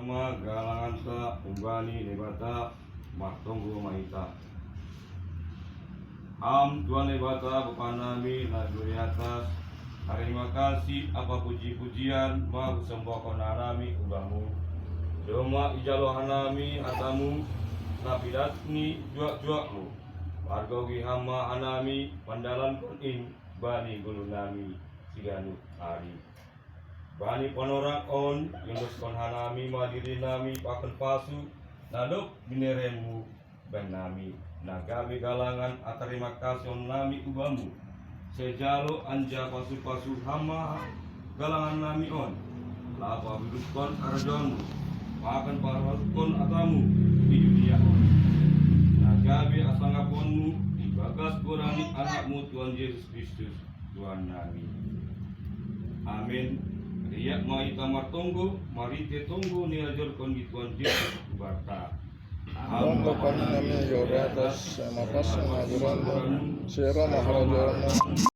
hama galangan ta umbani nebata matonggo mahita. Tuhan nebata Bapa nami lagu di atas. Terima kasih apa puji-pujian ma sembah konarami ubamu. Doma ijalo hanami atamu napidatni juak-juakmu. Wargogi hama anami pandalan konin bani gulu nami siganu hari. Bani ponorak on yundos kon hanami madiri nami paken pasu nadok bineremu ben nami. Nagabi galangan terima kasih on nami ubamu. Sejalo anja pasu-pasu hama galangan nami on. Lapa bidukon arjonmu. Makan parwakon atamu di dunia on. Nagabi asangaponmu dibagas kurani anakmu Tuhan Yesus Kristus Tuhan nami. Amin. Riak maita martonggo marite tonggo ni ajor kon Tuhan Yesus barta. Hamba kami yoratas mapas majuran sira maharajan